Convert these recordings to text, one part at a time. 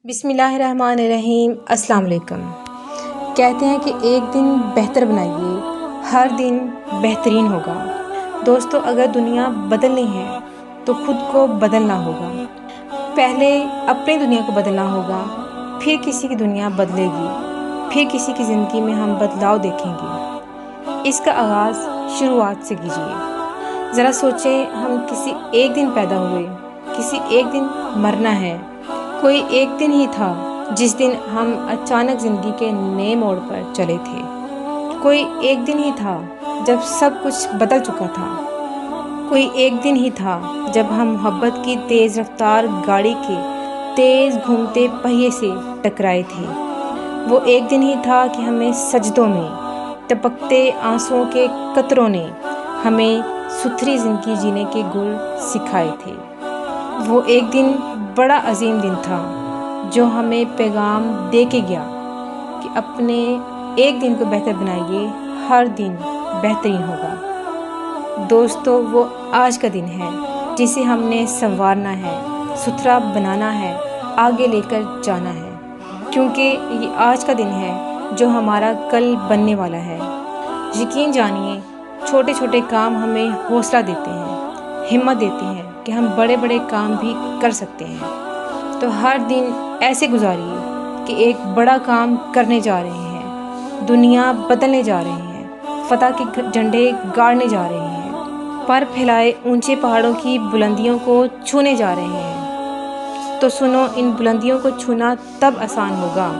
بسم اللہ الرحمن الرحیم۔ السلام علیکم۔ کہتے ہیں کہ ایک دن بہتر بنائیے، ہر دن بہترین ہوگا۔ دوستو، اگر دنیا بدلنی ہے تو خود کو بدلنا ہوگا۔ پہلے اپنی دنیا کو بدلنا ہوگا، پھر کسی کی دنیا بدلے گی، پھر کسی کی زندگی میں ہم بدلاؤ دیکھیں گے۔ اس کا آغاز شروعات سے کیجیے۔ ذرا سوچیں، ہم کسی ایک دن پیدا ہوئے، کسی ایک دن مرنا ہے۔ کوئی ایک دن ہی تھا جس دن ہم اچانک زندگی کے نئے موڑ پر چلے تھے۔ کوئی ایک دن ہی تھا جب سب کچھ بدل چکا تھا۔ کوئی ایک دن ہی تھا جب ہم محبت کی تیز رفتار گاڑی کے تیز گھومتے پہیے سے ٹکرائے تھے۔ وہ ایک دن ہی تھا کہ ہمیں سجدوں میں ٹپکتے آنسوؤں کے قطروں نے ہمیں ستھری زندگی جینے کے گل سکھائے تھے۔ وہ ایک دن بڑا عظیم دن تھا جو ہمیں پیغام دے کے گیا کہ اپنے ایک دن کو بہتر بنائیے، ہر دن بہترین ہوگا۔ دوستو، وہ آج کا دن ہے جسے ہم نے سنوارنا ہے، ستھرا بنانا ہے، آگے لے کر جانا ہے، کیونکہ یہ آج کا دن ہے جو ہمارا کل بننے والا ہے۔ یقین جانیے، چھوٹے چھوٹے کام ہمیں حوصلہ دیتے ہیں، ہمت دیتے ہیں کہ ہم بڑے بڑے کام بھی کر سکتے ہیں۔ تو ہر دن ایسے گزاریے کہ ایک بڑا کام کرنے جا رہے ہیں، دنیا بدلنے جا رہے ہیں، فتح کے جھنڈے گاڑنے جا رہے ہیں، پر پھیلائے اونچے پہاڑوں کی بلندیوں کو چھونے جا رہے ہیں۔ تو سنو، ان بلندیوں کو چھونا تب آسان ہوگا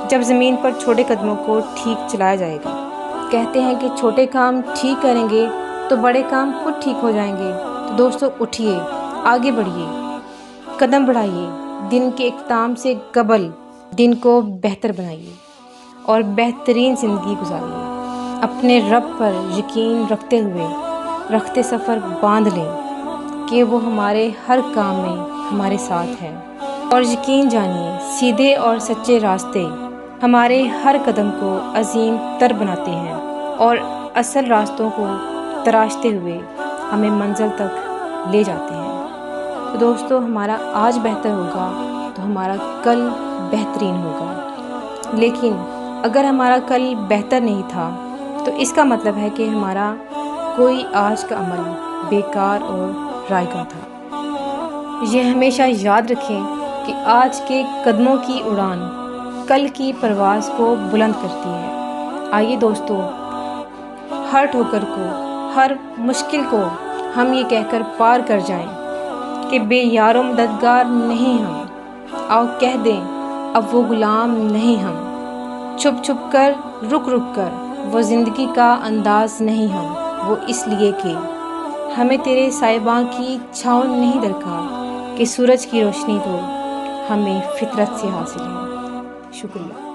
جب زمین پر چھوٹے قدموں کو ٹھیک چلایا جائے گا۔ کہتے ہیں کہ چھوٹے کام ٹھیک کریں گے تو بڑے کام خود ٹھیک ہو جائیں گے۔ تو دوستو، اٹھیے، آگے بڑھیے، قدم بڑھائیے، دن کے اختتام سے قبل دن کو بہتر بنائیے اور بہترین زندگی گزاریے۔ اپنے رب پر یقین رکھتے ہوئے رخت سفر باندھ لیں کہ وہ ہمارے ہر کام میں ہمارے ساتھ ہے۔ اور یقین جانیے، سیدھے اور سچے راستے ہمارے ہر قدم کو عظیم تر بناتے ہیں اور اصل راستوں کو تراشتے ہوئے ہمیں منزل تک لے جاتے ہیں۔ تو دوستو، ہمارا آج بہتر ہوگا تو ہمارا کل بہترین ہوگا۔ لیکن اگر ہمارا کل بہتر نہیں تھا تو اس کا مطلب ہے کہ ہمارا کوئی آج کا عمل بیکار اور رائگاں تھا۔ یہ ہمیشہ یاد رکھیں کہ آج کے قدموں کی اڑان کل کی پرواز کو بلند کرتی ہے۔ آئیے دوستو، ہر ٹھوکر کو، ہر مشکل کو ہم یہ کہہ کر پار کر جائیں کہ بے یار و مددگار نہیں ہم۔ آؤ کہہ دیں، اب وہ غلام نہیں ہم۔ چھپ چھپ کر، رک رک کر، وہ زندگی کا انداز نہیں ہم۔ وہ اس لیے کہ ہمیں تیرے سائباں کی چھاؤں نہیں درکار، کہ سورج کی روشنی تو ہمیں فطرت سے حاصل ہے۔ شکریہ۔